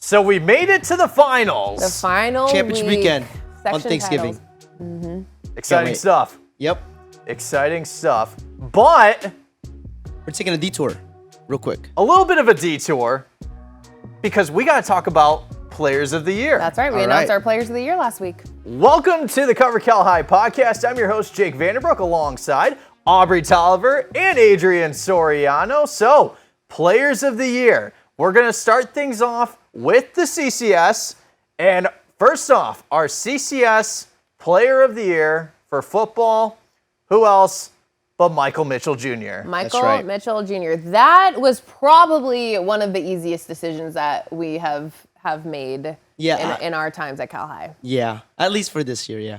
So we made it to the finals. The final Championship weekend on section Thanksgiving. Exciting stuff. Yep. Exciting stuff. But We're taking a detour real quick. a little bit of a detour because we got to talk about Players of the Year. That's right. We All announced right. our Players of the Year last week. Welcome to the Cover Cal High podcast. I'm your host, Jake Vanderbrook, alongside Aubrey Tolliver and Adrian Soriano. So, Players of the Year. We're going to start things off with the CCS. And first off, our CCS Player of the Year for football. Who else but Michael Mitchell Jr.? Michael right. Mitchell Jr. That was probably one of the easiest decisions that we have made in our times at Cal High. Yeah, at least for this year, yeah.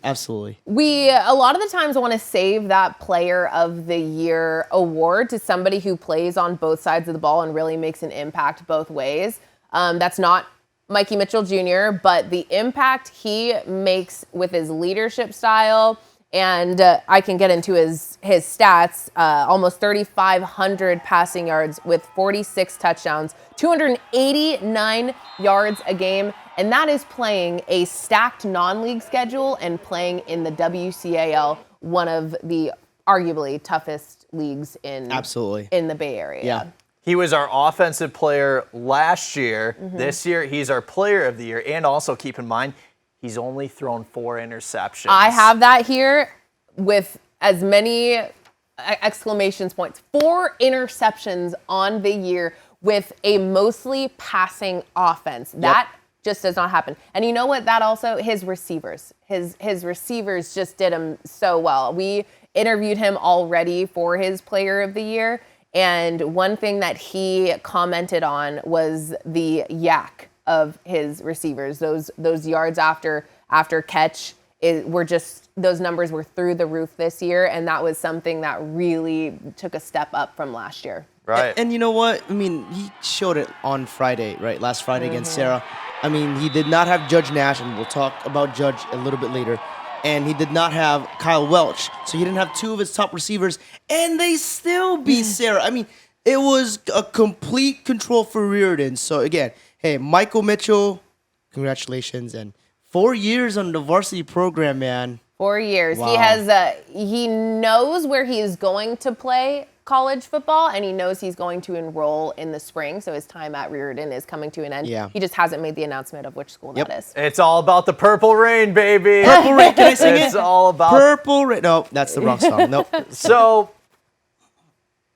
Absolutely. We, a lot of the times, want to save that Player of the Year award to somebody who plays on both sides of the ball and really makes an impact both ways. That's not Mikey Mitchell Jr., but the impact he makes with his leadership style, and I can get into his stats, almost 3,500 passing yards with 46 touchdowns, 289 yards a game, and that is playing a stacked non-league schedule and playing in the WCAL, one of the arguably toughest leagues in the Bay Area. Yeah. He was our offensive player last year. This year, he's our Player of the Year. And also, keep in mind, he's only thrown 4 interceptions. I have that here with as many exclamations points. 4 interceptions on the year with a mostly passing offense. That just does not happen. And you know what? That also, his receivers. His receivers just did him so well. We interviewed him already for his Player of the Year. And one thing that he commented on was the yak of his receivers. Those yards after catch were just, those numbers were through the roof this year, and that was something that really took a step up from last year. Right. And you know what? I mean, he showed it on Friday, right? Last Friday against Sarah. I mean, he did not have Judge Nash, and we'll talk about Judge a little bit later. And he did not have Kyle Welch. So he didn't have 2 of his top receivers, and they still beat Sarah. I mean, it was a complete control for Riordan. So again, hey, Michael Mitchell, congratulations. And 4 years on the varsity program, man. 4 years. Wow. He knows where he is going to play college football, and he knows he's going to enroll in the spring. So his time at Riordan is coming to an end. Yeah. He just hasn't made the announcement of which school that is. It's all about the Purple Rain, baby. Purple Rain, can I sing it? It's all about Purple Rain. No, that's the wrong song. Nope. So,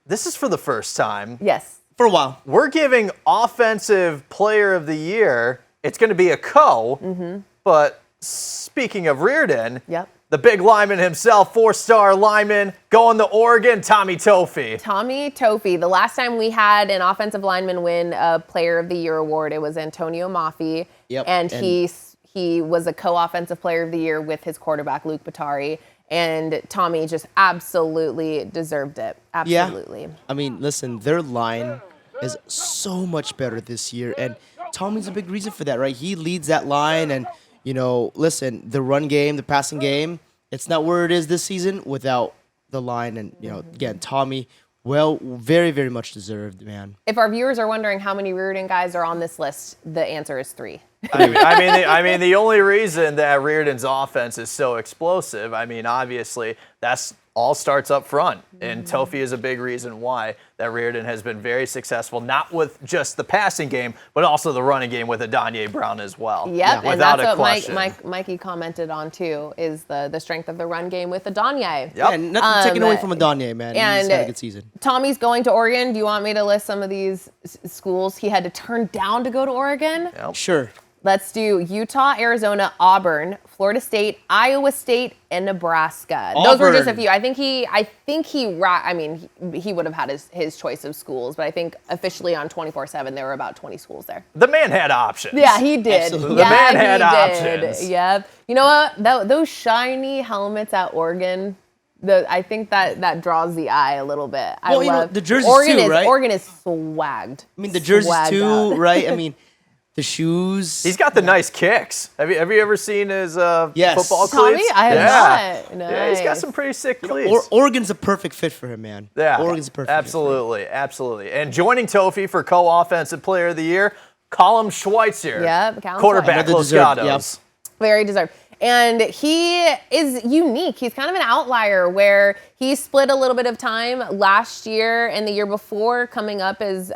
this is for the first time. Yes. For a while. We're giving Offensive Player of the Year. It's going to be a but speaking of Riordan, Yep. the big lineman himself, 4-star lineman, going to Oregon, Tommy Toffe. Tommy Toffe. The last time we had an offensive lineman win a Player of the Year award, it was Antonio Maffei. Yep. And he was a co-offensive Player of the Year with his quarterback, Luke Batari. And Tommy just absolutely deserved it. Absolutely. Yeah. I mean, listen, their line is so much better this year. And Tommy's a big reason for that, right? He leads that line. And, you know, listen, the run game, the passing game, it's not where it is this season without the line. And, you know, again, Tommy, well, very, very much deserved, man. If our viewers are wondering how many Riordan guys are on this list, the answer is 3. I mean, the only reason that Riordan's offense is so explosive, I mean, obviously, that's all starts up front. And Toffe is a big reason why that Riordan has been very successful, not with just the passing game, but also the running game with Adonye Brown as well. Yep, and Without that's a what question. Mikey commented on, too, is the strength of the run game with Adonye. Yep. Yeah, nothing taken away from Adonye, man. He's had a good season. Tommy's going to Oregon. Do you want me to list some of these schools he had to turn down to go to Oregon? Yep. Sure. Let's do Utah, Arizona, Auburn, Florida State, Iowa State, and Nebraska. Those were just a few. I think he would have had his choice of schools, but I think officially on 24/7 there were about 20 schools there. The man had options. Yeah, he did. Absolutely. The man had he options. did. Yep. You know what? Those shiny helmets at Oregon, I think that draws the eye a little bit. Well, you know, the jerseys Oregon too, right? Oregon is swagged. I mean, the jerseys Swagged too, out. right? I mean, the shoes. He's got the nice kicks. Have you ever seen his football Tommy? cleats? I have not. Yeah, he's got Nice. some pretty sick cleats. Oregon's a perfect fit for him, man. Yeah, Oregon's a perfect fit for him. absolutely. And joining Toffe for co-offensive player of the year, Colin Schweitzer, Yep, Colin quarterback, Schweitzer. Los Another Gatos. deserved, Very deserved. And he is unique. He's kind of an outlier where he split a little bit of time last year and the year before coming up as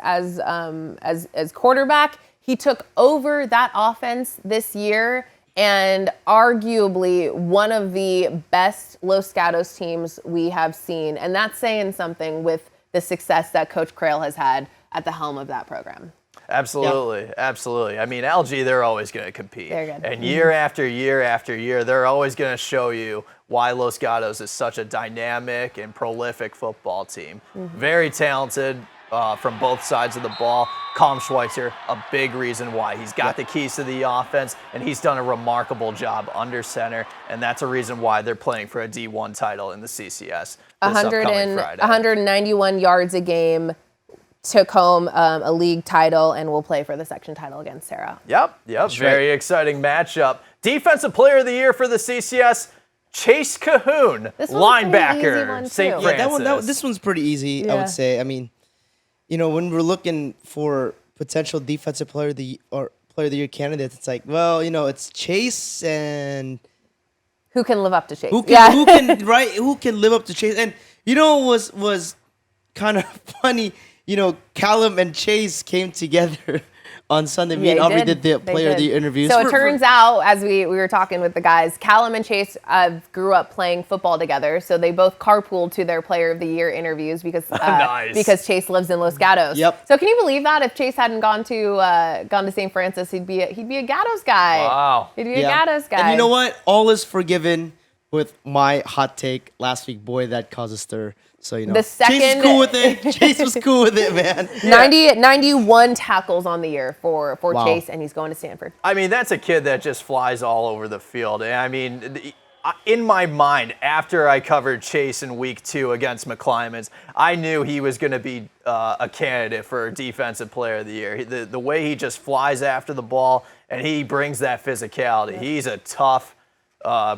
quarterback. He took over that offense this year and arguably one of the best Los Gatos teams we have seen. And that's saying something with the success that Coach Crail has had at the helm of that program. Absolutely, absolutely. I mean, LG, they're always going to compete. They're good. And year after year after year, they're always going to show you why Los Gatos is such a dynamic and prolific football team. Very talented from both sides of the ball. Colin Schweitzer, a big reason why. He's got the keys to the offense, and he's done a remarkable job under center, and that's a reason why they're playing for a D-1 title in the CCS this upcoming Friday. 191 yards a game. Took home a league title and will play for the section title against Sarah. Yep. Very exciting matchup. Defensive Player of the Year for the CCS, Chase Cahoon, linebacker, St. Francis. This one's pretty easy, I Yeah. would say. I mean, when we're looking for potential Defensive Player of the Year candidates, it's like, well, it's Chase and Who can live up to Chase? who can live up to Chase. And was kind of funny. Callum and Chase came together on Sunday. Me and Aubrey did the Player of the Year interviews. So it turns out, as we were talking with the guys, Callum and Chase grew up playing football together. So they both carpooled to their Player of the Year interviews because Nice. because Chase lives in Los Gatos. Yep. So can you believe that if Chase hadn't gone to St. Francis, he'd be a Gatos guy. Wow. He'd be a Gatos guy. And you know what? All is forgiven with my hot take last week. Boy, that caused a stir. So, The second- Chase is cool with it. Chase was cool with it, man. 91 tackles on the year for Wow. Chase, and he's going to Stanford. I mean, that's a kid that just flies all over the field. And I mean, in my mind, after I covered Chase in week 2 against McClymonds, I knew he was going to be a candidate for Defensive Player of the Year. The way he just flies after the ball, and he brings that physicality. Yeah. He's a tough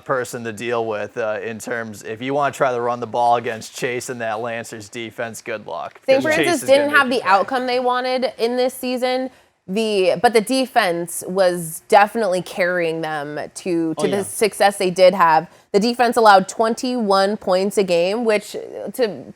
person to deal with in terms, if you want to try to run the ball against Chase and that Lancers defense, good luck. St. Francis didn't have the outcome they wanted in this season. But the defense was definitely carrying them to the success they did have. The defense allowed 21 points a game, which to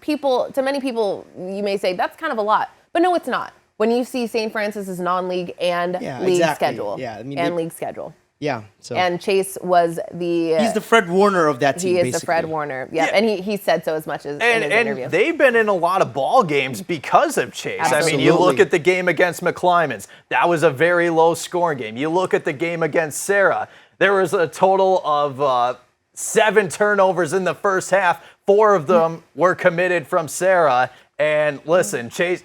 many people, you may say that's kind of a lot. But no, it's not. When you see St. Francis's non-league and league schedule. Yeah, I mean, league schedule. Yeah. So and Chase was he's the Fred Warner of that team. He is basically. the Fred Warner. Yep. Yeah, and he said so as much as in his interview. And they've been in a lot of ball games because of Chase. Absolutely. I mean, you look at the game against McClymonds. That was a very low scoring game. You look at the game against Sarah. There was a total of 7 turnovers in the first half. 4 of them were committed from Sarah. And listen, Chase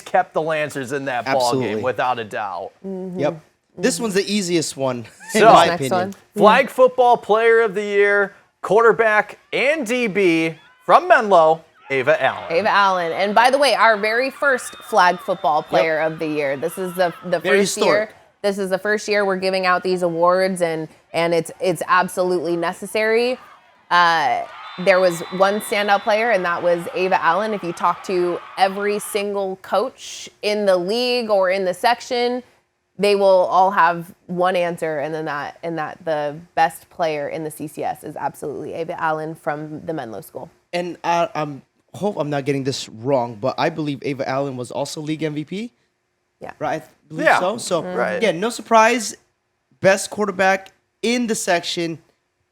kept the Lancers in that ball game without a doubt. Mm-hmm. Yep. This one's the easiest one, in So, my next opinion. one. Flag Football Player of the Year, quarterback and DB from Menlo, Ava Allen. Ava Allen. And by the way, our very first flag football player of the year. This is the Very first historic. year. This is the first year we're giving out these awards, and it's absolutely necessary. There was one standout player, and that was Ava Allen. If you talk to every single coach in the league or in the section, they will all have one answer, and then that the best player in the CCS is absolutely Ava Allen from the Menlo School. And I hope I'm not getting this wrong, but I believe Ava Allen was also league MVP. Yeah. Right? I believe Yeah. so. So, Right. again, no surprise, best quarterback in the section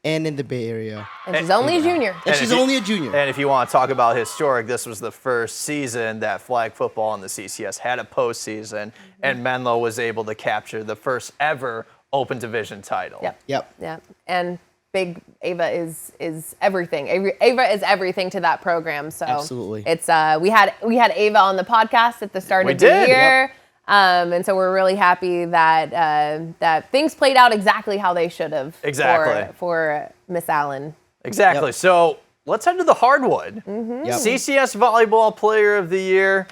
and in the Bay Area. And she's only a junior. And she's only a junior. And if you want to talk about historic, this was the first season that flag football in the CCS had a postseason, and Menlo was able to capture the first ever open division title. Yep. Yeah. And big Ava is everything. Ava is everything to that program. So Absolutely. It's we had Ava on the podcast at the start We of the did, year. And so we're really happy that things played out exactly how they should have. Exactly. For Miss Allen. Exactly. Yep. So let's head to the hardwood. Mm-hmm. Yep. CCS Volleyball Player of the Year.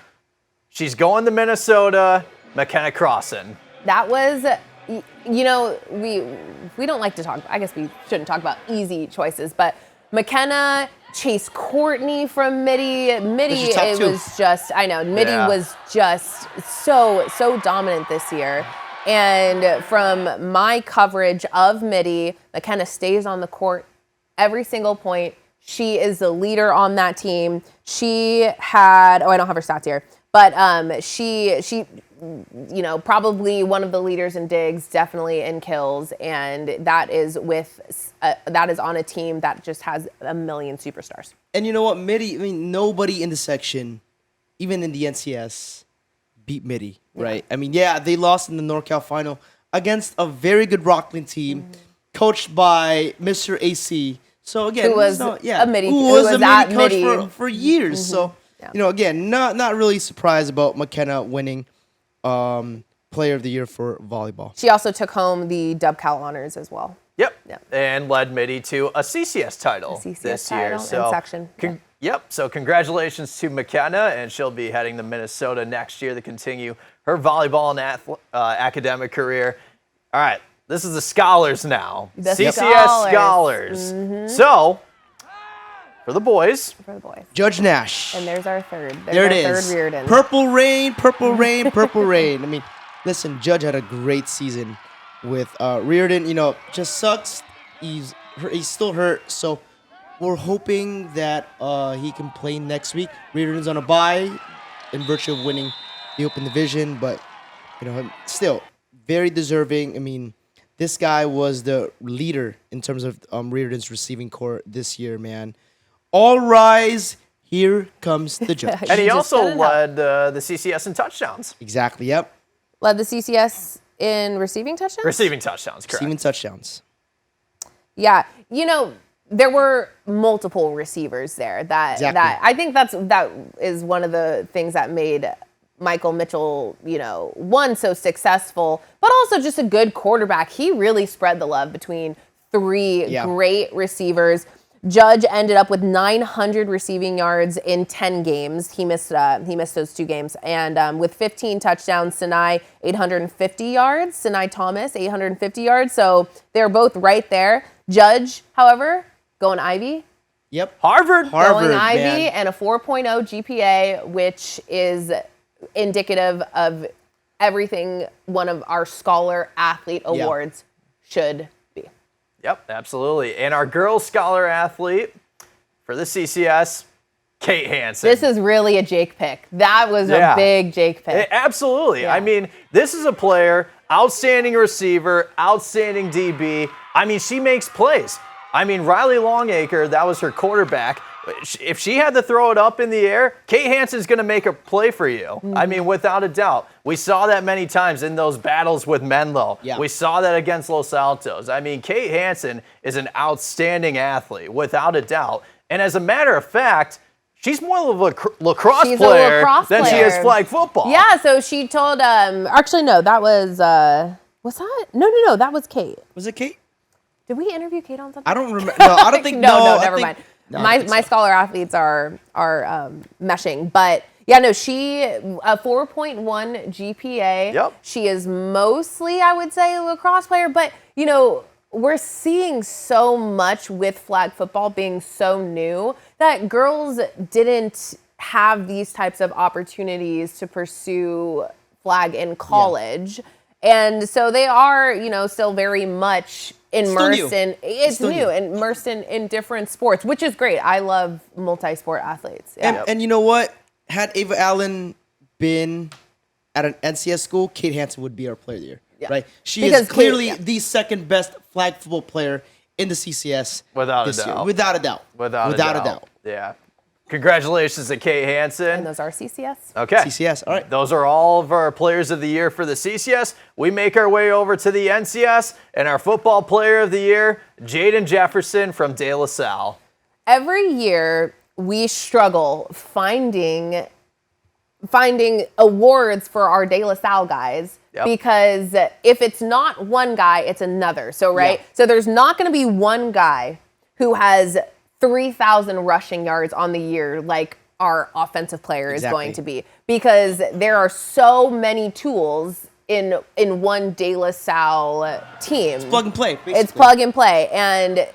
She's going to Minnesota, McKenna Crossan. That was, we don't like to talk. I guess we shouldn't talk about easy choices, but McKenna, Chase Courtney from Midi. Midi, it was just, I know, Midi was just so dominant this year. And from my coverage of Midi, McKenna stays on the court every single point. She is the leader on that team. She had, I don't have her stats here, but she probably one of the leaders in digs, definitely in kills, and that is on a team that just has a million superstars. And you know what, Midi, nobody in the section, even in the NCS, beat Midi, right? They lost in the NorCal final against a very good Rockland team, coached by Mr. AC. So again, who was a Midi coach for years. So again, not really surprised about McKenna winning Player of the Year for volleyball. She also took home the DubCal honors as well. Yep. And led Midi to a CCS title this year. So section. So congratulations to McKenna, and she'll be heading to Minnesota next year to continue her volleyball and academic career. All right, this is the scholars now. The CCS scholars. So, for the boys. Judge Nash. And there's our third. There it is. Third Riordan. Purple rain, purple rain, purple rain. Listen, Judge had a great season with Riordan. Just sucks. He's still hurt, so we're hoping that he can play next week. Riordan's on a bye in virtue of winning the Open Division, but still very deserving. This guy was the leader in terms of Riordan's receiving corps this year, man. All rise. Here comes the judge. And he also led the CCS in touchdowns. Exactly, yep. Led the CCS in receiving touchdowns? Receiving touchdowns, correct. Receiving touchdowns. Yeah. There were multiple receivers there that I think that is one of the things that made Michael Mitchell, one, so successful, but also just a good quarterback. He really spread the love between three great receivers. Judge ended up with 900 receiving yards in 10 games. He missed those 2 games. And with 15 touchdowns, Sinai 850 yards. Sinai Thomas 850 yards. So they're both right there. Judge, however, going Ivy. Yep. Harvard going Ivy, man. and a 4.0 GPA, which is indicative of everything one of our Scholar Athlete Awards should be. Yep, absolutely. And our girls Scholar Athlete for the CCS, Kate Hansen. This is really a Jake pick. That was a big Jake pick. Absolutely. Yeah. This is a player, outstanding receiver, outstanding DB. She makes plays. Riley Longacre, that was her quarterback. If she had to throw it up in the air, Kate Hansen's going to make a play for you. Without a doubt. We saw that many times in those battles with Menlo. Yeah. We saw that against Los Altos. Kate Hansen is an outstanding athlete, without a doubt. And as a matter of fact, she's more of a lacrosse player than she is flag football. Yeah, so she told, actually, no, that was that? No, that was Kate. Was it Kate? Did we interview Kate on something? I don't remember. No, I don't think. No, never mind. No, my Scholar Athletes are meshing, but she a 4.1 GPA. Yep. She is mostly, I would say, a lacrosse player, but we're seeing so much with flag football being so new that girls didn't have these types of opportunities to pursue flag in college. Yeah. And so they are, still very much immersed in different sports, which is great. I love multi-sport athletes. Yeah. And you know what? Had Ava Allen been at an NCS school, Kate Hansen would be our player of the year. Yeah. Right? She is clearly the second best flag football player in the CCS. Without a doubt. Without a doubt. Without a doubt. Yeah. Congratulations to Kate Hansen. And those are CCS. Okay. CCS, all right. Those are all of our players of the year for the CCS. We make our way over to the NCS, and our football player of the year, Jaden Jefferson from De La Salle. Every year, we struggle finding awards for our De La Salle guys. Yep. Because if it's not one guy, it's another. So, right? Yeah. So there's not going to be one guy who has 3,000 rushing yards on the year like our offensive player is going to be, because there are so many tools in one De La Salle team. It's plug and play, basically. It's plug and play, and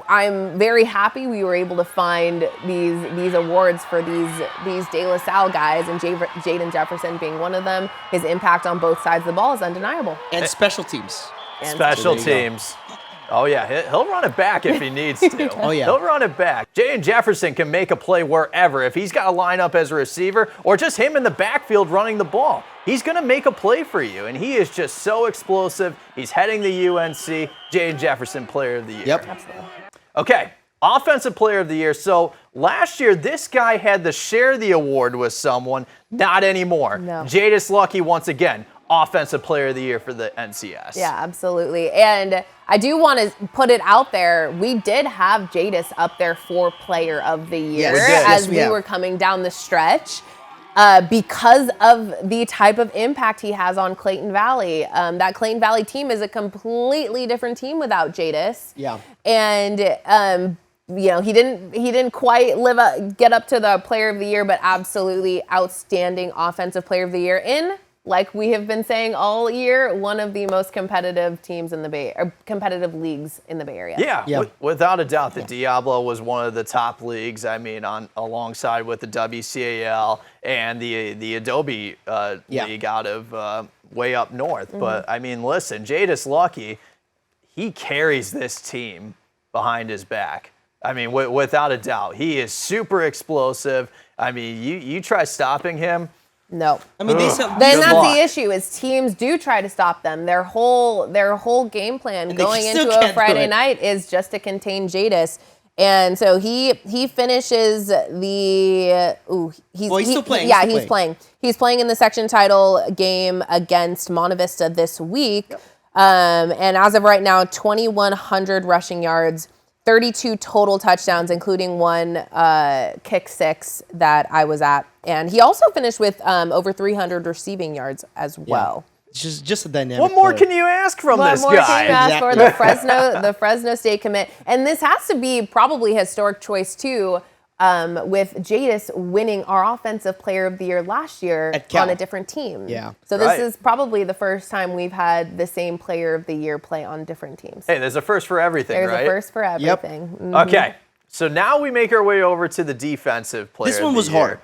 I'm very happy we were able to find these awards for these De La Salle guys, and Jaden Jefferson being one of them. His impact on both sides of the ball is undeniable. And special teams. Special teams. Oh, yeah, he'll run it back if he needs to. Oh, yeah. He'll run it back. Jaden Jefferson can make a play wherever. If he's got to line up as a receiver or just him in the backfield running the ball, he's going to make a play for you. And he is just so explosive. He's heading the UNC. Jaden Jefferson, Player of the Year. Yep. Absolutely. Okay, Offensive Player of the Year. So last year, this guy had to share the award with someone. Not anymore. No. Jadis Lucky, once again, Offensive Player of the Year for the NCS. Yeah, absolutely. And I do want to put it out there. We did have Jadis up there for Player of the Year as we were coming down the stretch because of the type of impact he has on Clayton Valley. That Clayton Valley team is a completely different team without Jadis. Yeah. And he didn't quite get up to the Player of the Year, but absolutely outstanding Offensive Player of the Year in, like we have been saying all year, one of the most competitive teams in the competitive leagues in the Bay Area. Yeah. Without a doubt, the Diablo was one of the top leagues. I mean, alongside with the WCAL and the Adobe league out of way up north. Mm-hmm. But I mean, listen, Jadis Lucky, he carries this team behind his back. I mean, without a doubt, he is super explosive. I mean, you try stopping him. No. I mean, then that's the issue is teams do try to stop them. Their whole game plan going into a Friday night is just to contain Jadis. And so he finishes the he's still playing. Yeah, he's playing. He's playing in the section title game against Monte Vista this week. Yep. And as of right now, 2,100 rushing yards, 32 total touchdowns, including one kick six that I was at. And he also finished with over 300 receiving yards as well. Just a dynamic. What more can you ask from this guy? What more can you ask for the Fresno State commit? And this has to be probably a historic choice too, with Jadis winning our Offensive Player of the Year last year on a different team. Yeah. So this is probably the first time we've had the same Player of the Year play on different teams. Hey, there's a first for everything, right? There's a first for everything. Yep. Mm-hmm. Okay, so now we make our way over to the Defensive Player of the Year. This one was hard.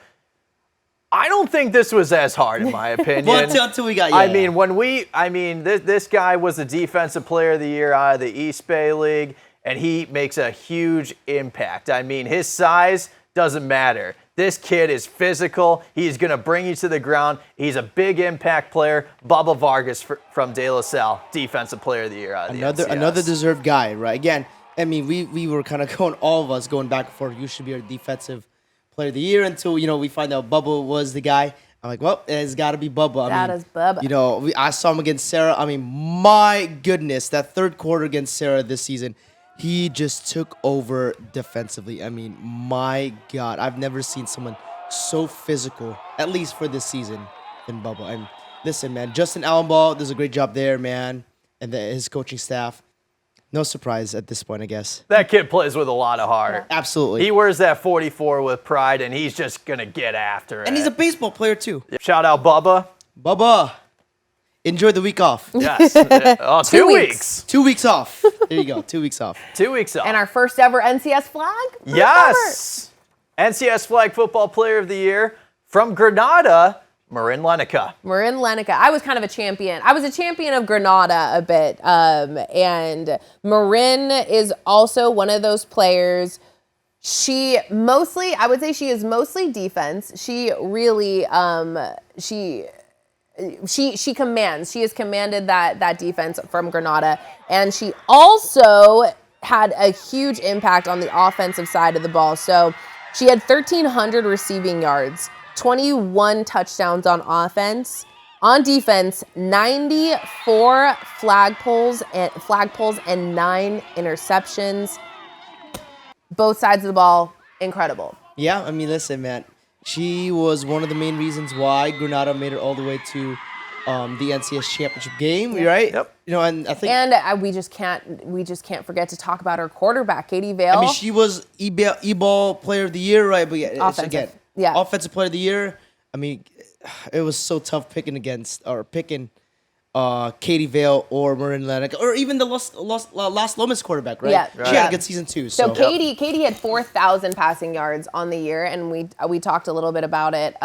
I don't think this was as hard, in my opinion. Until we got this guy was the Defensive Player of the Year out of the East Bay League, and he makes a huge impact. I mean, his size doesn't matter. This kid is physical. He's going to bring you to the ground. He's a big impact player. Bubba Vargas from De La Salle, Defensive Player of the Year out of the NCS. Another deserved guy, right? Again, I mean, we were kind of all of us going back and forth. You should be our Defensive Player of the Year until, we find out Bubba was the guy. I'm like, well, it's got to be Bubba. That is Bubba. I saw him against Sarah. I mean, my goodness, that third quarter against Sarah this season, he just took over defensively. I mean, my God, I've never seen someone so physical, at least for this season, than Bubba. And listen, man, Justin Allenball does a great job there, man, and his coaching staff. No surprise at this point, I guess. That kid plays with a lot of heart. Yeah. Absolutely. He wears that 44 with pride, and he's just going to get after it. And he's a baseball player, too. Shout out Bubba. Bubba, enjoy the week off. Yes. 2 weeks. 2 weeks off. There you go. 2 weeks off. 2 weeks off. And our first ever NCS flag? Yes. NCS Flag Football Player of the Year from Granada, Marin Lenica. Marin Lenica. I was kind of a champion. I was a champion of Granada a bit. And Marin is also one of those players. I would say she is mostly defense. She really, she commands. She has commanded that defense from Granada. And she also had a huge impact on the offensive side of the ball. So she had 1,300 receiving yards, 21 touchdowns on offense. On defense, 94 flagpoles and 9 interceptions. Both sides of the ball, incredible. Yeah, I mean, listen, man. She was one of the main reasons why Granada made it all the way to the NCS championship game, right? Yep. And I think, and we just can't forget to talk about our quarterback, Katie Vale. I mean, she was E-ball Player of the Year, right? But yeah, Offensive Offensive Player of the Year. I mean, it was so tough picking Katie Vale or Marin Lennox, or even the Las Lomas quarterback, right? Yeah, She had a good season too. So Katie had 4,000 passing yards on the year, and we talked a little bit about it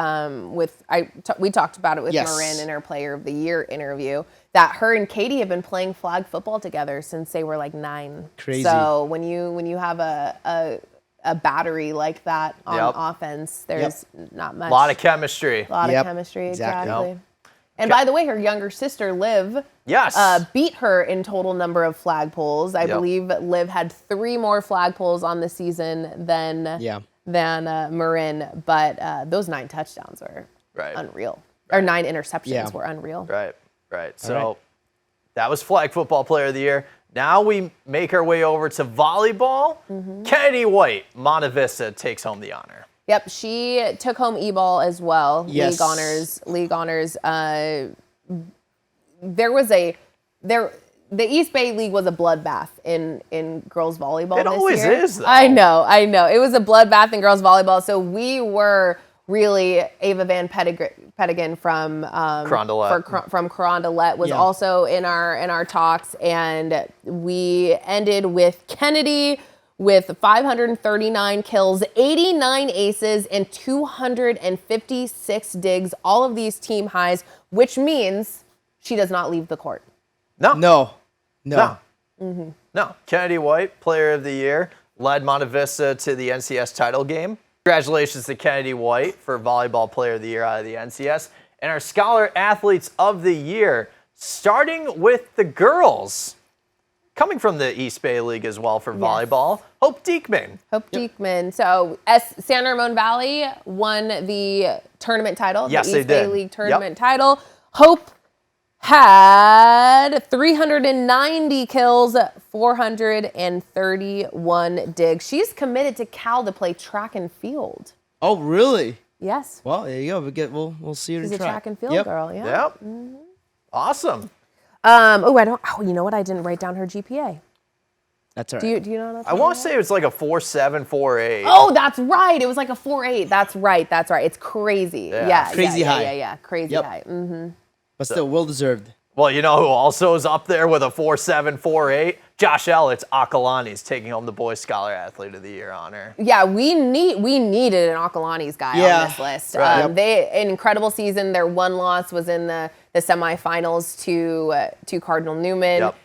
we talked about it with Marin in her Player of the Year interview, that her and Katie have been playing flag football together since they were like 9. Crazy. So when you have a battery like that on offense, there's not much. A lot of chemistry. A lot of chemistry, exactly. Yep. And by the way, her younger sister, Liv, beat her in total number of flagpoles. I believe Liv had 3 more flagpoles on the season than Marin, but those 9 touchdowns are unreal. Or 9 interceptions were unreal. Right. So that was Flag Football Player of the Year. Now we make our way over to volleyball. Kennedy White, Monte Vista, takes home the honor. Yep, she took home E-ball as well. Yes. League honors. The East Bay League was a bloodbath in girls volleyball. It always is, though. I know. It was a bloodbath in girls volleyball. So we were really Ava Van Pettigan from Carondelet was also in our talks, and we ended with Kennedy with 539 kills, 89 aces, and 256 digs. All of these team highs, which means she does not leave the court. No. Kennedy White, Player of the Year, led Monte Vista to the NCS title game. Congratulations to Kennedy White for Volleyball Player of the Year out of the NCS. And our Scholar Athletes of the Year, starting with the girls. Coming from the East Bay League as well for volleyball, Hope Diekman. So San Ramon Valley won the tournament title, the East Bay League tournament title. Hope had 390 kills, 431 digs. She's committed to Cal to play track and field. Oh, really? Yes. Well, there you go. We'll see her in track. She's a track and field girl. Yeah. Yep. Awesome. You know what? I didn't write down her GPA. That's all right. Do you know? I want to say it was like a 4.7, 4.8. Oh, that's right. It was like a 4.8. That's right. It's crazy. Yeah. Crazy high. Yeah. Crazy high. Mm-hmm. But still, well deserved. Well, you know who also is up there with a 4.7, 4.8? Josh Elliott, Akalani's taking home the Boys Scholar Athlete of the Year honor. Yeah, we needed an Akalani's guy on this list. Right. They an incredible season. Their one loss was in the semifinals to Cardinal Newman. Yep.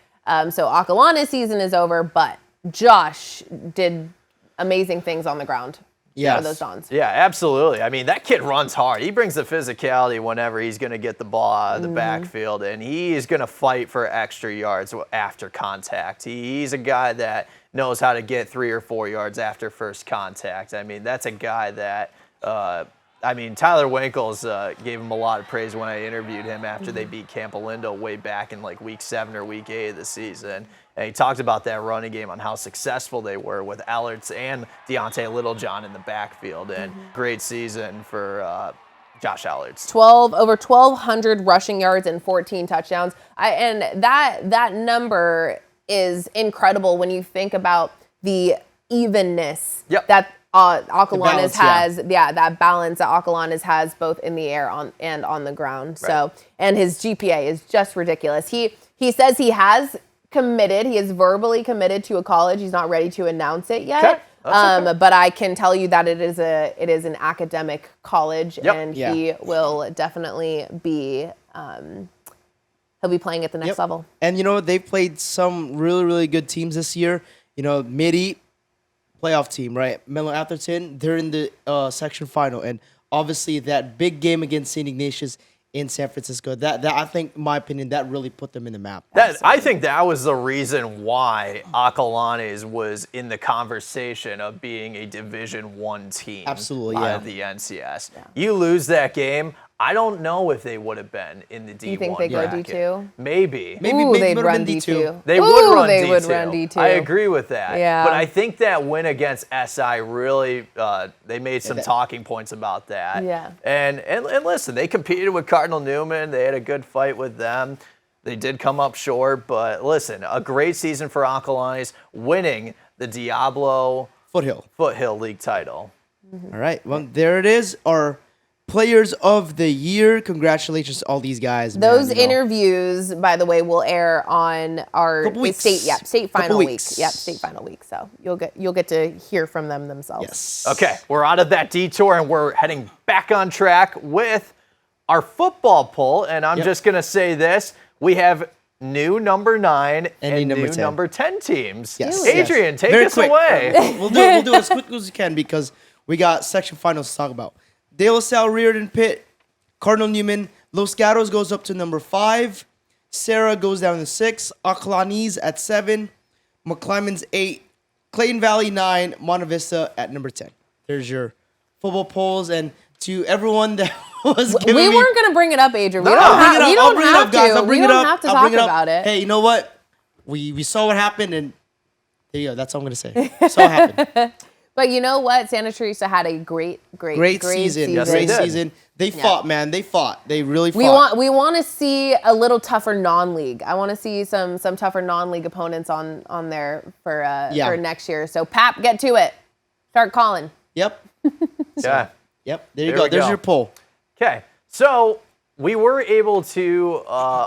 So Akalani's season is over, but Josh did amazing things on the ground. For those Dons. Yeah, absolutely. I mean, that kid runs hard. He brings the physicality whenever he's going to get the ball out of the backfield, and he is going to fight for extra yards after contact. He's a guy that knows how to get 3 or 4 yards after first contact. I mean, that's a guy that, Tyler Winkles gave him a lot of praise when I interviewed him after they beat Campolindo way back in like week 7 or week 8 of the season. And he talked about that running game on how successful they were with Ellerts and Deontay Littlejohn in the backfield. And great season for Josh Ellerts. Over 1,200 rushing yards and 14 touchdowns. And that number is incredible when you think about the evenness that Akalani's has. That balance that Akalani's has both in the air and on the ground. Right. So, and his GPA is just ridiculous. He says he has committed. He is verbally committed to a college. He's not ready to announce it yet. Okay. But I can tell you that it is an academic college, and he will definitely be he'll be playing at the next level. And they've played some really, really good teams this year. Midi playoff team, right? Menlo Atherton, they're in the section final, and obviously that big game against St. Ignatius in San Francisco, that I think, in my opinion, that really put them in the map. I think that was the reason why Akalani's was in the conversation of being a Division I team. Absolutely, of the NCS. Yeah. You lose that game, I don't know if they would have been in the D1. You think they go D2? Maybe. Maybe they'd run D2. They would run D2. I agree with that. Yeah. But I think that win against SI really, they made some talking points about that. Yeah. And listen, they competed with Cardinal Newman. They had a good fight with them. They did come up short, but listen, a great season for Akalani's, winning the Diablo Foothill League title. All right. Well, there it is. Our Players of the year. Congratulations to all these guys. Those man, you know. interviews, by the way, will air on our Couple weeks. state final Couple week. weeks. Yep, state final week. So you'll get to hear from them themselves. Yes. Okay, we're out of that detour and we're heading back on track with our football poll. And I'm just going to say this. We have new number 9 and number new 10. number 10 teams. Yes. Adrian, take Very us quick. away. We'll do it as quick as we can because we got section finals to talk about. De La Salle, Riordan, Pitt, Cardinal Newman. Los Gatos goes up to number 5. Sarah goes down to 6. Aclanis at 7. McClymonds 8. Clayton Valley 9. Monte Vista at number 10. There's your football polls. And to everyone that was giving We me... weren't going to bring it up, Adrian. We No, don't I'll have, we I'll don't bring it have up, guys. to. I'll bring We it don't up. have to I'll talk bring it up. about it. Hey, you know what? We saw what happened, and there you go. That's all I'm going to say. Saw what happened. But you know what? Santa Teresa had a great season. Yes, Great they did. season. They fought, man. They fought. They really fought. We want to see a little tougher non-league. I want to see some tougher non-league opponents on there for next year. So Pap, get to it. Start calling. Yep. Yeah. Yep. There you There go. we There's go. your poll. Okay, so we were able to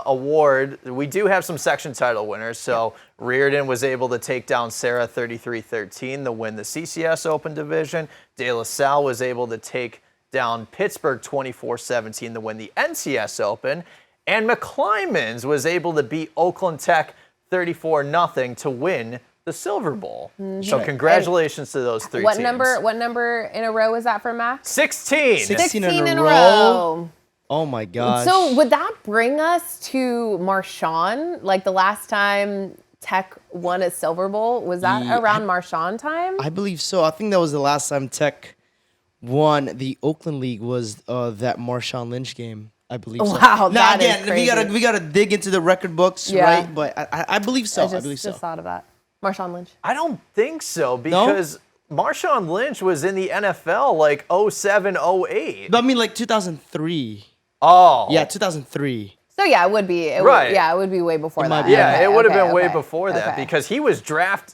award, we do have some section title winners. So Riordan was able to take down Sarah 33-13 to win the CCS Open Division. De La Salle was able to take down Pittsburg 24-17 to win the NCS Open. And McClymonds was able to beat Oakland Tech 34-0 to win the Silver Bowl. So congratulations to those 3 What teams. number in a row is that for Max? 16. 16 in a row. Oh my gosh. So would that bring us to Marshawn? Like the last time Tech won a Silver Bowl? Was that around Marshawn time? I believe so. I think that was the last time Tech won the Oakland League was that Marshawn Lynch game. I believe so. Wow, now that is again, crazy. we gotta dig into the record books, Yeah. right? But I believe so. I believe so. just thought of that. Marshawn Lynch. I don't think so because Marshawn Lynch was in the NFL like 07, 08. But I mean, like 2003. Oh. Yeah, 2003. So yeah, it would be. Right. It would be way before might that. be. Yeah, Okay, it would have okay, been way okay, before that okay. because he was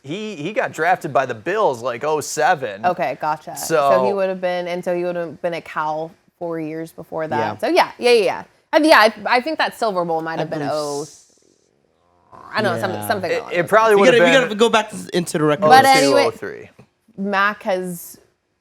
he got drafted by the Bills like 07. Okay, gotcha. So he would have been, at Cal 4 years before that. Yeah. So yeah. I think that Silver Bowl might have been I don't know, something along It those probably We would have gotta been go back into the record. But books. anyway- 03. Mack has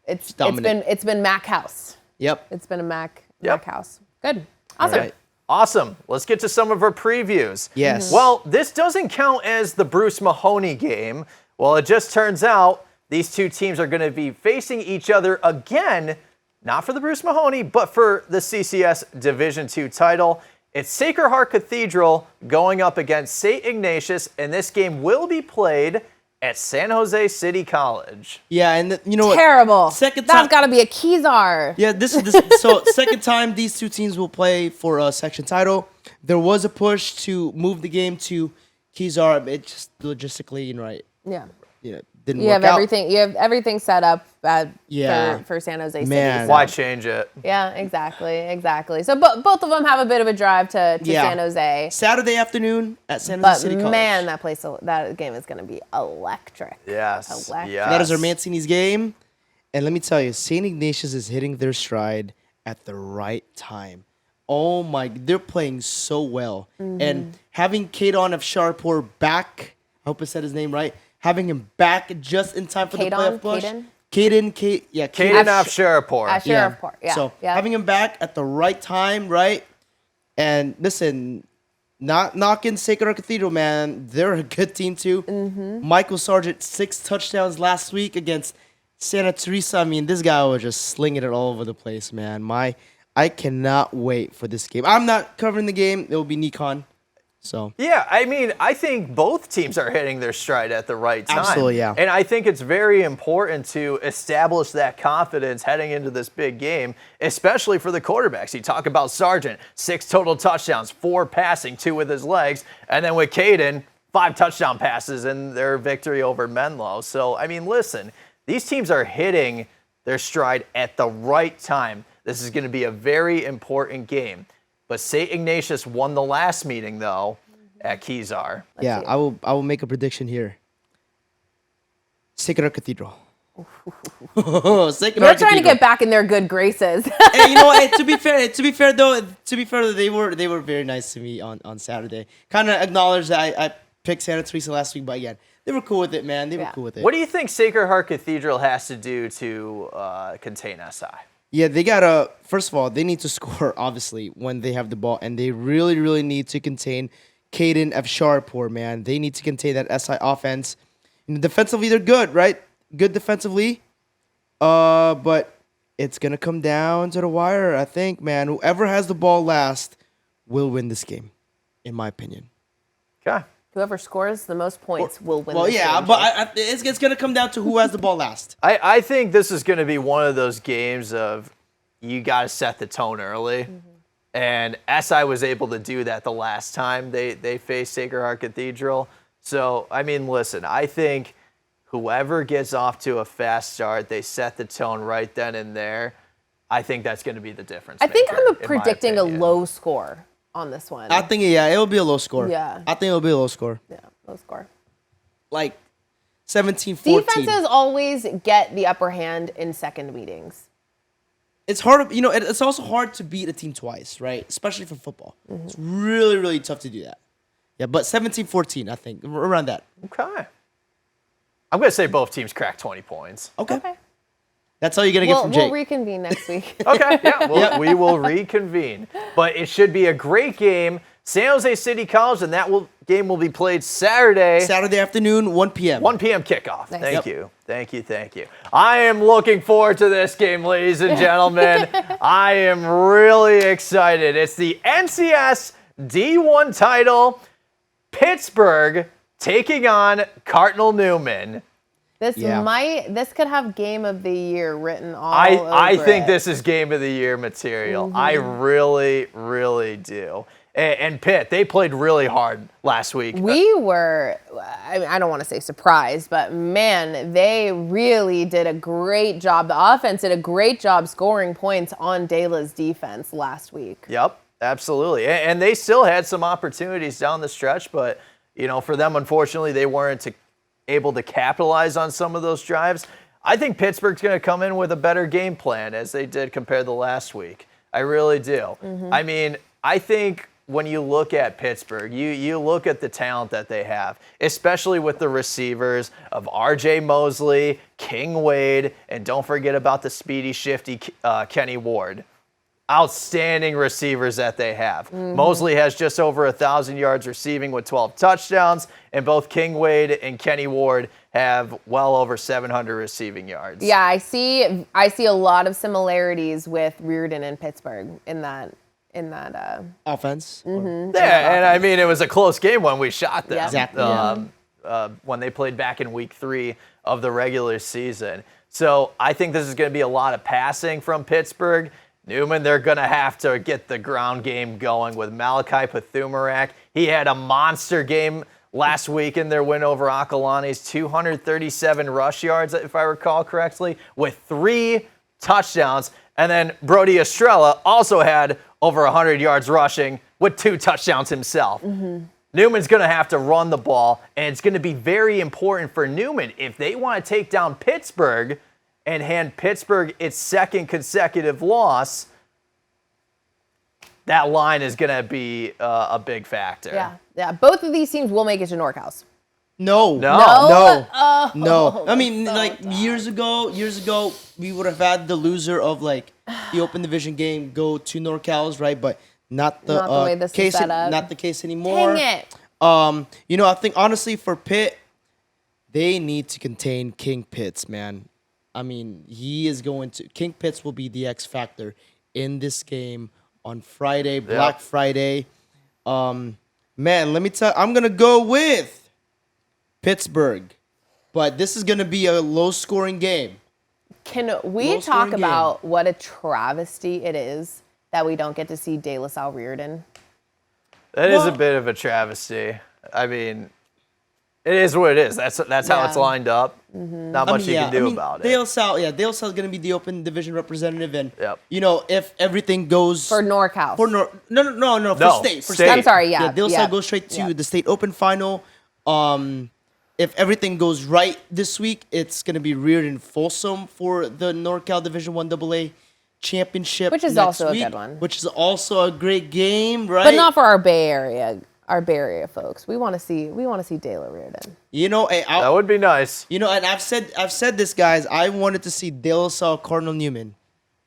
it's dominant. been Mack House. Yep. It's been a Mack Yep. House. Good. Awesome. Right. Awesome. Let's get to some of our previews. Yes. Mhm. Well, this doesn't count as the Bruce Mahoney game. Well, it just turns out these two teams are going to be facing each other again, not for the Bruce Mahoney, but for the CCS Division II title. It's Sacred Heart Cathedral going up against St. Ignatius, and this game will be played at San Jose City College. Yeah, and you know what? Terrible. Second That's time. got to be a Kezar. Yeah, this so second time these two teams will play for a section title. There was a push to move the game to Kezar. It just logistically, right? Yeah. Didn't You work have out. everything. You have everything set up Yeah. for San Jose Man. City. Why change it? Yeah, exactly. So both of them have a bit of a drive to San Jose. Saturday afternoon at San Jose But City College. man, that game is going to be electric. Yes. Electric. Yes. That is our Mancini's game. And let me tell you, St. Ignatius is hitting their stride at the right time. Oh my, they're playing so well. Mm-hmm. And having Kadon of Sharpur back, I hope I said his name right, having him back just in time for the Kadon? playoff push. Kaden? Caden off Sheraport. Sheraport, yeah. So yeah. having him back at the right time, right? And listen, not knocking Sacred Heart Cathedral, man. They're a good team too. Mm-hmm. Michael Sargent, 6 touchdowns last week against Santa Teresa. I mean, this guy was just slinging it all over the place, man. I cannot wait for this game. I'm not covering the game. It will be Nikon. So Yeah, I mean, I think both teams are hitting their stride at the right time. Absolutely, yeah. And I think it's very important to establish that confidence heading into this big game, especially for the quarterbacks. You talk about Sargent, 6 total touchdowns, 4 passing, 2 with his legs, and then with Caden, 5 touchdown passes in their victory over Menlo. So, I mean, listen, these teams are hitting their stride at the right time. This is going to be a very important game. But St. Ignatius won the last meeting, though, at Kezar. I will make a prediction here. Sacred Heart Cathedral. Sacred They're Heart trying to Cathedral. get back in their good graces. Hey, you know what? To be fair though, they were very nice to me on Saturday. Kind of acknowledged that I picked Santa Teresa last week, but again, they were cool with it, man. They were cool with it. What do you think Sacred Heart Cathedral has to do to contain SI? Yeah, they gotta. First of all, they need to score obviously when they have the ball, and they really, really need to contain Caden F. man. They need to contain that SI offense. And defensively, they're good, right? Good defensively. But it's gonna come down to the wire, I think, man. Whoever has the ball last will win this game, in my opinion. Okay. Whoever scores the most points will win. Well, this yeah, game, but it's gonna come down to who has the ball last. I think this is going to be one of those games of you got to set the tone early. And SI was able to do that the last time they faced Sacred Heart Cathedral. So, I mean, listen, I think whoever gets off to a fast start, they set the tone right then and there. I think that's going to be the difference. I think maker, I'm in my predicting a opinion. low score on this one. I think it will be a low score. Yeah. I think it'll be a low score. Yeah, low score. Like 17-14. Defenses always get the upper hand in second meetings. It's hard, it's also hard to beat a team twice, right? Especially for football. It's really, really tough to do that. Yeah, but 17-14, I think, around that. Okay. I'm going to say both teams crack 20 points. Okay. Okay. That's all you're going to get from We'll Jake. reconvene next week. Okay, yeah, we will reconvene. But it should be a great game. San Jose City College, and that game will be played Saturday. Saturday afternoon, 1 p.m. 1 p.m. kickoff. Nice. Thank Yep. you. Thank you. Thank you. I am looking forward to this game, ladies and gentlemen. I am really excited. It's the NCS D-1 title. Pittsburg taking on Cardinal Newman. This could have game of the year written all over I think it. this is game of the year material. I really, really do. And Pitt, they played really hard last week. We were, I don't want to say surprised, but man, they really did a great job. The offense did a great job scoring points on Dela's defense last week. Yep, absolutely. And they still had some opportunities down the stretch, but, for them, unfortunately, they weren't able to capitalize on some of those drives. I think Pittsburgh's going to come in with a better game plan as they did compared to last week. I really do. I mean, I think when you look at Pittsburgh, you look at the talent that they have, especially with the receivers of R.J. Mosley, King Wade, and don't forget about the speedy, shifty Kenny Ward. Outstanding receivers that they have. Mosley has just over 1,000 yards receiving with 12 touchdowns, and both King Wade and Kenny Ward have well over 700 receiving yards. Yeah, I see a lot of similarities with Riordan and Pittsburgh in that Offense. Yeah, and I mean, it was a close game when we shot them. Yeah. Exactly. When they played back in week 3 of the regular season. So I think this is going to be a lot of passing from Pittsburgh. Newman, they're going to have to get the ground game going with Malachi Pethumarak. He had a monster game last week in their win over Akalani's, 237 rush yards, if I recall correctly, with 3 touchdowns. And then Brody Estrella also had over 100 yards rushing with 2 touchdowns himself. Newman's going to have to run the ball, and it's going to be very important for Newman if they want to take down Pittsburgh and hand Pittsburgh its second consecutive loss. That line is going to be a big factor. Yeah. Both of these teams will make it to NorCal's. No. Oh, No. I mean, so like sad. years ago, we would have had the loser of like the Open Division game go to NorCal's, right? But not the, Not the way this is case. set up. Not the case anymore. Dang it. I think honestly for Pitt, they need to contain King Pitts, man. I mean, King Pitts will be the X factor in this game on Friday, Black Friday. Man, let me tell I'm going to go with Pittsburgh. But this is going to be a low-scoring game. Can we talk about what a travesty it is that we don't get to see De La Salle Riordan? That is a bit of a travesty. I mean, it is what it is. That's how it's lined up. Not much you can do about it. De La Salle is going to be the Open Division representative, and Yep. If everything goes For NorCal. for state. State. I'm sorry, De La Salle goes straight to the state Open final. if everything goes right this week, it's going to be Riordan Folsom for the NorCal Division 1 AA championship, Which is next also a week, good one. Which is also a great game, right? But not for our Bay Area folks. We want to see De La Riordan. You know, That would be nice. you know, and I've said this, guys. I wanted to see De La Salle Cardinal Newman.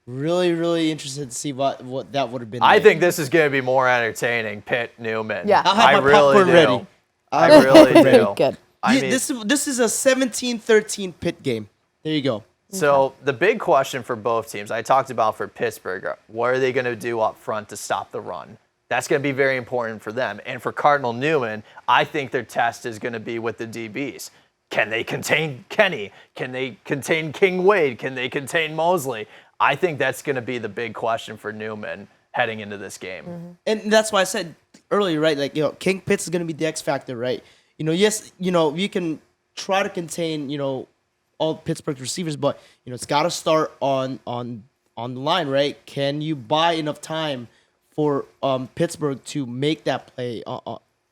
Really interested to see what that would have been. I like. think this is going to be more entertaining. Pitt Newman. Yeah. I'll have I my really popcorn do. ready. I really do. Good. I Yeah, mean, this is a 17-13 Pitt game. There you go. so the big question for both teams, I talked about for Pittsburgh, what are they going to do up front to stop the run? That's going to be very important for them. And for Cardinal Newman, I think their test is going to be with the DBs. Can they contain Kenny? Can they contain King Wade? Can they contain Mosley? I think that's going to be the big question for Newman heading into this game. And that's why I said earlier, right? Like, King Pitts is going to be the X factor, right? Yes, you can try to contain, all Pittsburgh receivers, but it's got to start on the line, right? Can you buy enough time for Pittsburgh to make that play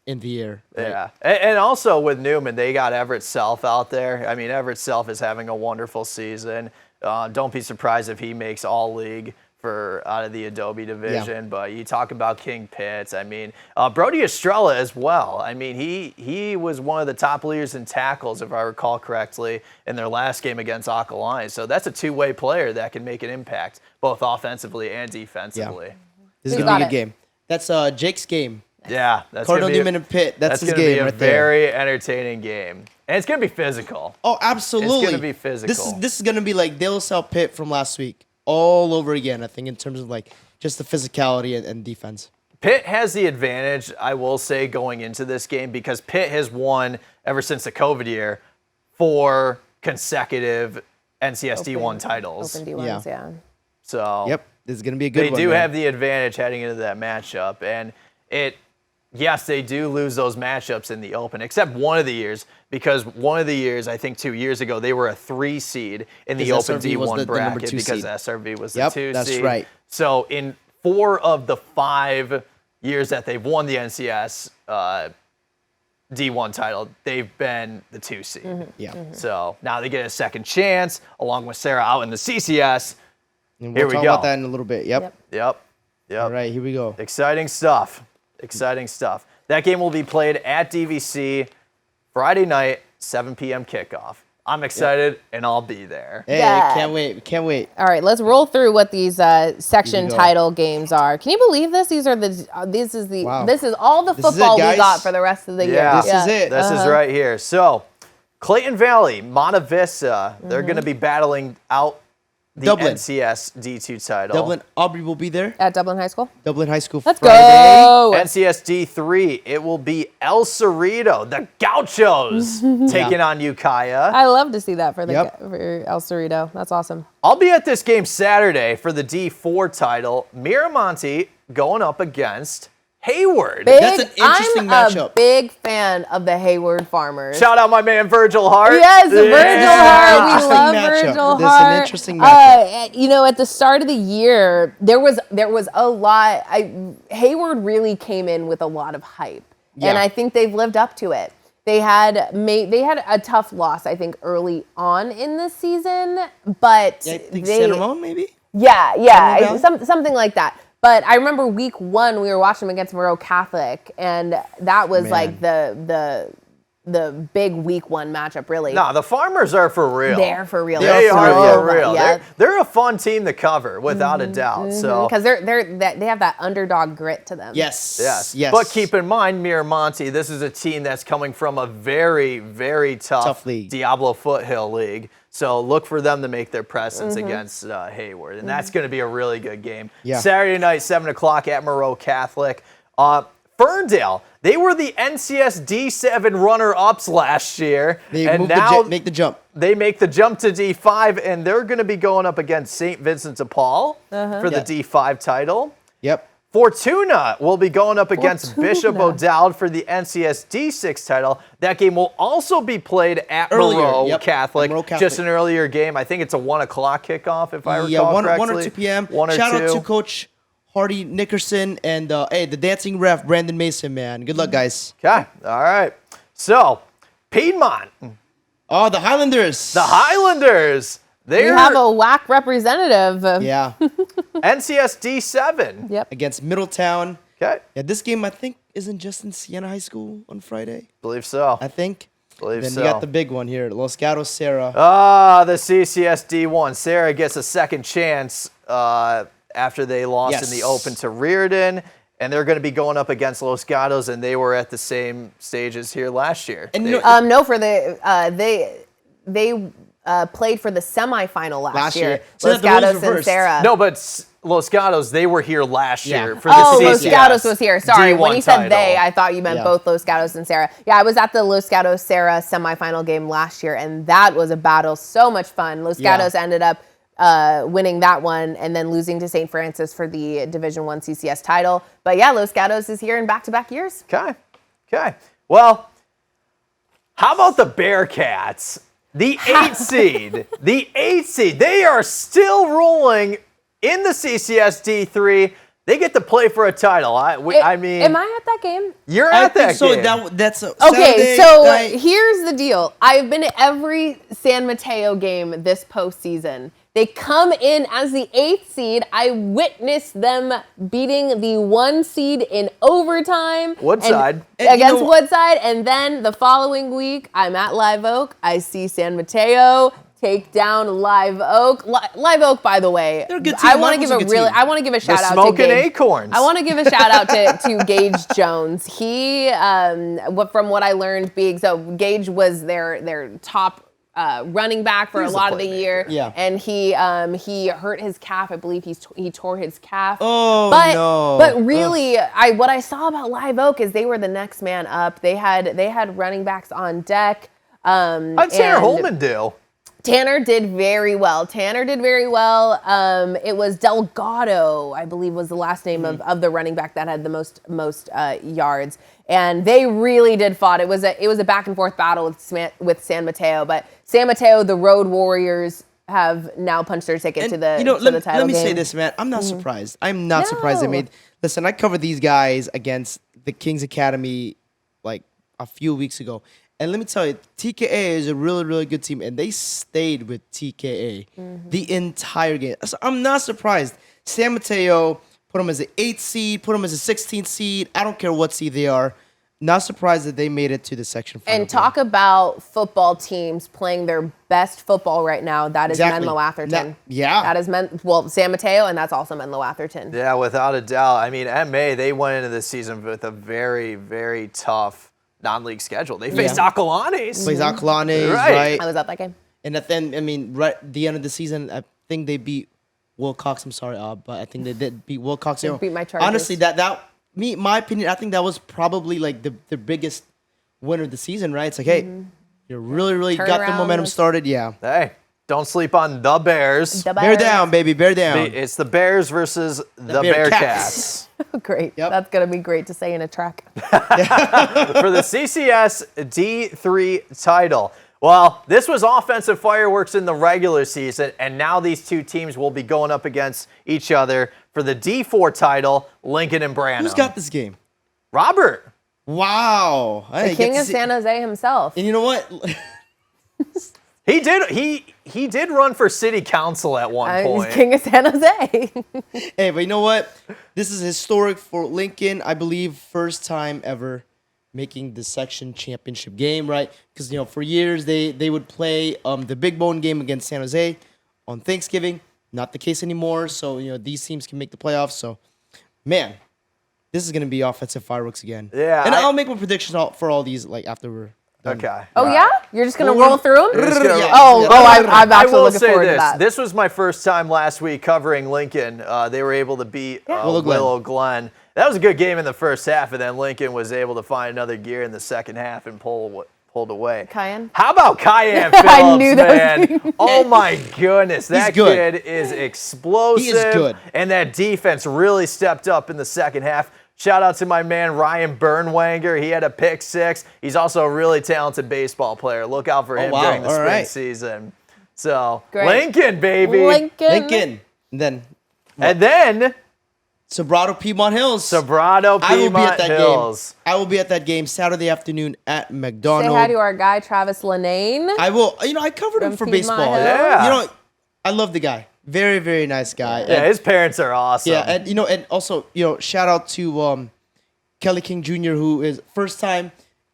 in the air? Right? Yeah. And also with Newman, they got Everett Self out there. I mean, Everett Self is having a wonderful season. Don't be surprised if he makes all league out of the Adobe division. Yeah. But you talk about King Pitts. I mean, Brody Estrella as well. I mean, he was one of the top leaders in tackles, if I recall correctly, in their last game against Aquiline. So that's a two-way player that can make an impact, both offensively and defensively. Yeah. This is Who's going to got be a it? game. That's Jake's game. Yeah, that's Cardinal gonna be Newman and Pitt. That's his going to game be a right there. very entertaining game. And it's going to be physical. Oh, absolutely. It's gonna be physical. This is gonna be like De La Salle Pitt from last week, all over again. I think in terms of like just the physicality and defense. Pitt has the advantage, I will say, going into this game because Pitt has won ever since the COVID year 4 consecutive NCS D1 titles. Open D1s, yeah. So Yep, this is gonna be a good they one. do man. have the advantage heading into that matchup, and yes, they do lose those matchups in the open, except one of the years, because one of the years, I think 2 years ago, they were a 3 seed in the Because open SRV was D1 the number bracket 2 because seed. SRV was the Yep, 2 that's seed. right. So in 4 of the 5 years that they've won the NCS D1 title, they've been the 2 seed. Yeah. So now they get a second chance, along with Sarah out in the CCS. And Here we'll we talk go. about that in a little bit. Yep. Yep. Yep. All right, here we go. Exciting stuff. Exciting stuff. That game will be played at DVC Friday night, 7 p.m. kickoff. I'm excited, and I'll be there. Hey, Yeah. can't wait. Can't wait. All right, let's roll through what these section Here we go. title games are. Can you believe this? These are this is Wow. all the This is it, football we guys. got for the rest of the year. Yeah. This is it. This is right here. So, Clayton Valley, Monta Vista, they're going to be battling out the Dublin. NCS D2 title. Dublin, Aubrey will be there. At Dublin High School. Dublin High School Let's Friday. go. NCS D3, it will be El Cerrito, the Gauchos, taking on Ukiah. I love to see that for Yep. for El Cerrito. That's awesome. I'll be at this game Saturday for the D4 title. Miramonte going up against Hayward. That's an interesting I'm matchup. a big fan of the Hayward Farmers. Shout out my man Virgil Hart. Yes, Virgil Hart. We Interesting love matchup. Virgil This is an Hart. interesting matchup. At the start of the year, there was a lot. Hayward really came in with a lot of hype, and Yeah. I think they've lived up to it. They had a tough loss, I think, early on in the season, but Yeah, I think they San Ramon, maybe? yeah, Valley? something like that. But I remember week 1, we were watching them against Monroe Catholic, and that was like the big week 1 matchup, really. No, the Farmers are for real. They're for real. They for are for real. real. Yeah. They're a fun team to cover, without a doubt. So Because they have that underdog grit to them. Yes. yes. Yes. But keep in mind, Miramonte, this is a team that's coming from a very, very Tough league. Diablo Foothill league. So look for them to make their presence against Hayward. And that's going to be a really good game. Yeah. Saturday night, 7 o'clock at Monroe Catholic. Ferndale, they were the NCS D7 runner-ups last year. They and move now make the jump. they make the jump to D5, and they're going to be going up against St. Vincent de Paul for the Yeah. D5 title. Yep. Fortuna will be going up against Fortuna. Bishop O'Dowd for the NCS D6 title. That game will also be played at Earlier, Monroe yep, Catholic. Monroe Catholic. Just an earlier game. I think it's a 1 o'clock kickoff, if I recall Yeah, 1 correctly. or 2 p.m. 1 or Shout 2. out to Coach Hardy Nickerson and the dancing ref, Brandon Mason, man. Good luck, guys. Okay, all right. So, Piedmont. Oh, the Highlanders. The Highlanders. We have a WAC representative. Yeah. NCS D7. Yep. Against Middletown. Okay. Yeah, this game, I think, isn't just in Siena High School on Friday. Believe so. I think. Believe then so. you got the big one here, Los Gatos Serra. The CCS D1. Sarah gets a second chance after they lost in the Open to Riordan, and they're going to be going up against Los Gatos, and they were at the same stages here last year. And No, for the they played for the semifinal last year. So Los the roles Gatos and reversed. Sarah. No, but Los Gatos, they were here last year for the Oh, CCS Los Gatos was here. Sorry, D1 when you said title. they, I thought you meant both Los Gatos and Sarah. Yeah, I was at the Los Gatos Sarah semifinal game last year, and that was a battle. So much fun. Los Gatos ended up winning that one and then losing to St. Francis for the Division I CCS title. But yeah, Los Gatos is here in back-to-back years. Okay. Well, how about the Bearcats? The 8 seed. The 8 seed. They are still rolling in the CCS D3. They get to play for a title. I mean, am I at that game? You're at that game. That's Okay, so here's the deal. I've been to every San Mateo game this postseason. They come in as the 8th seed. I witnessed them beating the 1 seed in overtime. Woodside. Against Woodside. And then the following week, I'm at Live Oak. I see San Mateo take down Live Oak. Live Oak, by the way, they're a good team. I want to give a shout out to Smoking Gage. Acorns. I want to give a shout out to Gage Jones. He, from what I learned, Gage was their top running back for a lot of the year. Yeah. And he hurt his calf. I believe he tore his calf. Oh, no. But really, what I saw about Live Oak is they were the next man up. They had running backs on deck. How'd Tanner Holman do? Tanner did very well. It was Delgado, I believe, was the last name of the running back that had the most yards. And they really did fight. It was a back and forth battle with San Mateo. But San Mateo, the Road Warriors, have now punched their ticket to the title game. Let me say this, man. I'm not surprised. I'm not surprised they made. Listen, I covered these guys against the Kings Academy like a few weeks ago. And let me tell you, TKA is a really, really good team, and they stayed with TKA the entire game. So I'm not surprised. San Mateo put them as an 8th seed, put them as a 16th seed. I don't care what seed they are. Not surprised that they made it to the section final. And talk about football teams playing their best football right now. That is Menlo Atherton. That is San Mateo, and that's also Menlo Atherton. Yeah, without a doubt. I mean, MA, they went into this season with a very, very tough non-league schedule. They faced Acalanes. Plays Acalanes, right? I was at that game. And then, I mean, right at the end of the season, I think they beat Wilcox. I'm sorry, but I think they did beat Wilcox. They beat my Chargers. Honestly, my opinion, I think that was probably like the biggest win of the season, right? It's like, hey, you really, really got the momentum started. Yeah. Hey, don't sleep on the Bears. Bear down, baby. Bear down. It's the Bears versus the Bearcats. Great. Yep. That's going to be great to say in a track. For the CCS D3 title. Well, this was offensive fireworks in the regular season, and now these two teams will be going up against each other for the D4 title, Lincoln and Branham. Who's got this game? Robert. Wow. The king of San Jose himself. And you know what? He did run for city council at one point. He's king of San Jose. Hey, but you know what? This is historic for Lincoln. I believe first time ever making the section championship game, right? Because, for years they would play the big bone game against San Jose on Thanksgiving. Not the case anymore. So, these teams can make the playoffs. So, man, this is going to be offensive fireworks again. Yeah. And I'll make my predictions for all these after we're done. Okay. Oh, yeah? You're just going to roll through them? I'm actually looking forward to that. This was my first time last week covering Lincoln. They were able to beat Willow Glen. That was a good game in the first half, and then Lincoln was able to find another gear in the second half and pulled away. Cayenne? How about Cayenne Phillips, I knew that was man? Oh, my goodness. That good. kid is explosive. He is good. And that defense really stepped up in the second half. Shout out to my man, Ryan Burnwanger. He had a pick 6. He's also a really talented baseball player. Look out for him during the spring season. So, Great. Lincoln, baby. Lincoln. And then Sobrato Piedmont Hills. Sobrato I will be Piedmont at that Hills. game. I will be at that game Saturday afternoon at Say McDonald's. hi to our guy, Travis Lenane. I will. I covered him From for Piedmont baseball. Hills. Yeah. I love the guy. Very, very nice guy. Yeah, his parents are awesome. Yeah, and also, shout out to Kelly King Jr., who is first time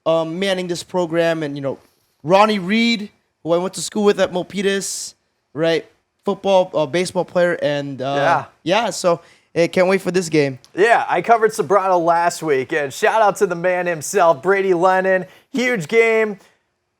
manning this program, and Ronnie Reed, who I went to school with at Milpitas, right? Football, baseball player, and so can't wait for this game. Yeah, I covered Sobrato last week, and shout out to the man himself, Brady Lennon. Huge game,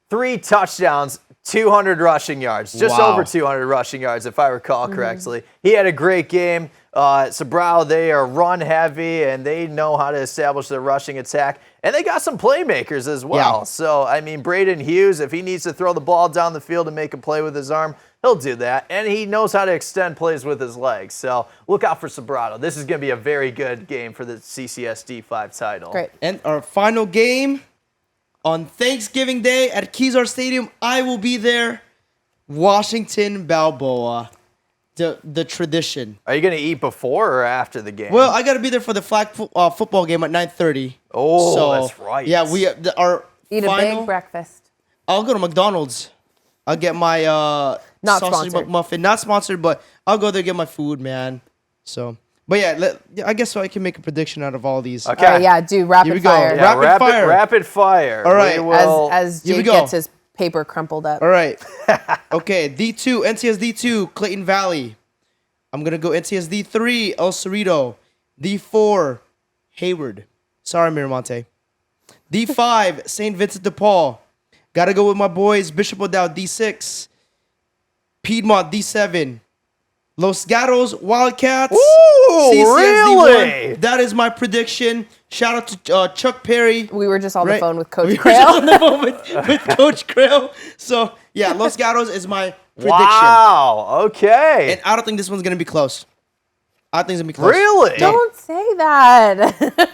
3 touchdowns, 200 rushing yards, just Wow. over 200 rushing yards, if I recall correctly. He had a great game. Sobrato, they are run heavy, and they know how to establish their rushing attack, and they got some playmakers as well. Yeah. So, I mean, Braden Hughes, if he needs to throw the ball down the field and make a play with his arm, he'll do that, and he knows how to extend plays with his legs. So look out for Sobrato. This is going to be a very good game for the CCS D5 title. Great. And our final game on Thanksgiving Day at Kezar Stadium. I will be there. Washington Balboa, the tradition. Are you going to eat before or after the game? Well, I got to be there for the flag football game at 9:30. Oh, So, that's right. Yeah, our Eat final, a big breakfast. I'll go to McDonald's. I'll get my Not sausage sponsored. McMuffin. Not sponsored, but I'll go there get my food, man. So, but yeah, I guess so I can make a prediction out of all these. Okay. All right, yeah, do rapid Here we go. fire. Yeah, Rapid fire. Rapid fire. All right. We will- As Here we Jake go. gets his paper crumpled up. All right. Okay, D2, NCS D2, Clayton Valley. I'm going to go NCS D3, El Cerrito. D4, Hayward. Sorry, Miramonte. D5, St. Vincent de Paul. Got to go with my boys, Bishop O'Dowd, D6. Piedmont, D7. Los Gatos, Wildcats. Ooh, CCS really? D1. That is my prediction. Shout out to Chuck Perry. We were just on the Right. phone with Coach We were just on Crail. the phone with Coach Crail. So, yeah, Los Gatos is my prediction. Wow, okay. And I don't think this one's going to be close. I think it's going to be close. Really? Don't say that.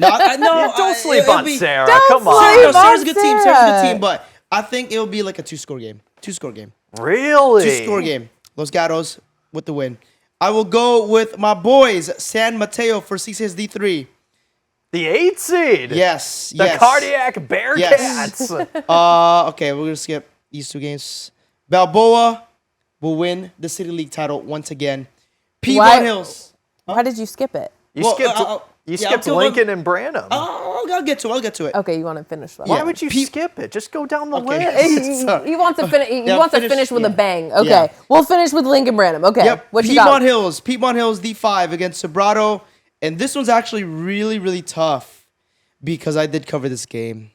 No, no, Yeah, don't sleep it'll on be- Sarah. Don't Come on. sleep No, on Sarah's a good team. Sarah's a good Sarah. team, but I think it'll be like a two-score game. Two-score game. Really? Two-score game. Los Gatos with the win. I will go with my boys, San Mateo for CCS D3. The 8 seed. Yes, The yes. Cardiac Bearcats. Yes. Okay, we're going to skip these 2 games. Balboa will win the City League title once again. Piedmont Hills. Why did you skip it? You Well, skipped, I'll Lincoln and Branham. I'll get to it. Okay, you want to finish that. Why would you skip it? Just go down the Okay. list. He, he wants to finish. He Yeah, wants to finish- finish with a yeah. bang. Okay, Yeah. we'll finish with Lincoln Branham. Okay, Yep. what you Piedmont got? Hills. Piedmont Hills D5 against Sobrato. And this one's actually really, really tough because I did cover this game.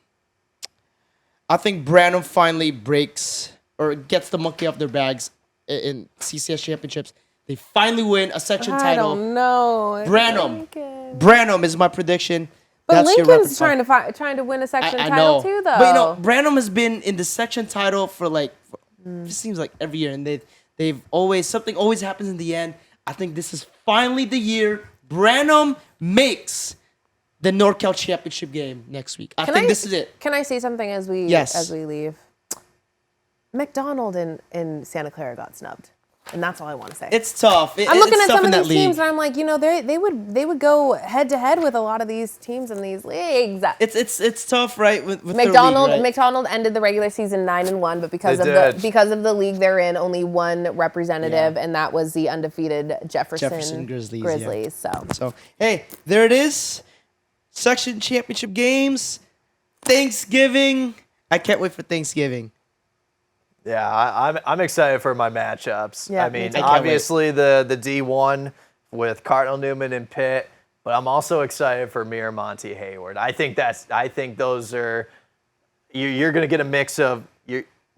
I think Branham finally breaks or gets the monkey off their bags in CCS championships. They finally win a section I title. don't know. Branham. Lincoln. Branham is my prediction. But That's your Lincoln's rapid fire. trying to win a section I title know. too, though. But Branham has been in the section title for it seems like every year, and they've always something always happens in the end. I think this is finally the year Branham makes the NorCal championship game next week. I think this is it. Can I say something as we leave? McDonald in Santa Clara got snubbed, and that's all I want to say. It's tough. I'm looking it's at tough some in of that these teams, league. and I'm like, they would go head to head with a lot of these teams in these leagues. It's tough, right? With McDonald their league, right? McDonald ended the regular season 9-1, but because They of did. because of the league they're in, only one representative, and that was the undefeated Jefferson Grizzlies, yeah. So, hey, there it is. Section championship games. Thanksgiving. I can't wait for Thanksgiving. Yeah, I'm excited for my matchups. Yeah, I me mean, too. obviously the D1 with Cardinal Newman and Pitt, but I'm also excited for Miramonte Hayward. I think those are you're going to get a mix of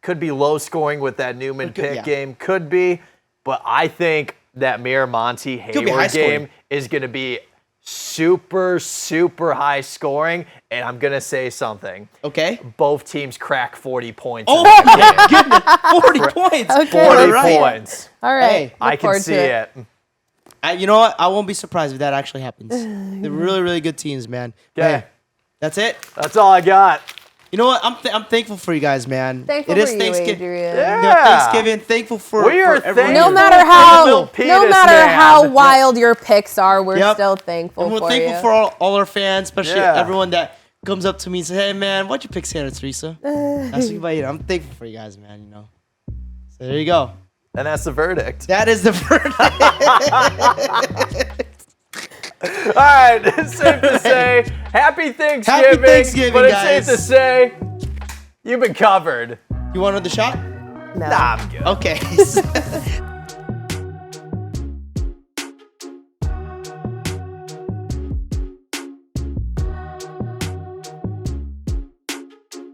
could be low scoring with that Newman Pitt game, could be, but I think that Miramonte Hayward game is going to be super, super high scoring, and I'm going to say something. Okay. Both teams crack 40 points. Oh in that game. my goodness. 40 points. Okay. 40 All right. points. All right, Hey, look I can forward see to it. You know what? I won't be surprised if that actually happens. They're really, really good teams, man. Okay. Hey, that's it. That's all I got. You know what? I'm thankful for you guys, man. Thankful it is for you, Thanksgiving. Adrian. Thanksgiving. Thankful for We are everyone. thankful. No matter how, Milpitas, no matter man. how wild your picks are, we're Yep. still thankful And we're for thankful you. for all our fans, especially Yeah. everyone that comes up to me and says, "Hey, man, why'd you pick Santa Teresa?" That's what you know. I'm thankful for you guys, man. You know. So there you go. And that's the verdict. That is the verdict. All right, it's safe to say, happy Thanksgiving. Happy Thanksgiving, but it's guys. safe to say, you've been covered. You want another shot? No. Nah, I'm good. Okay.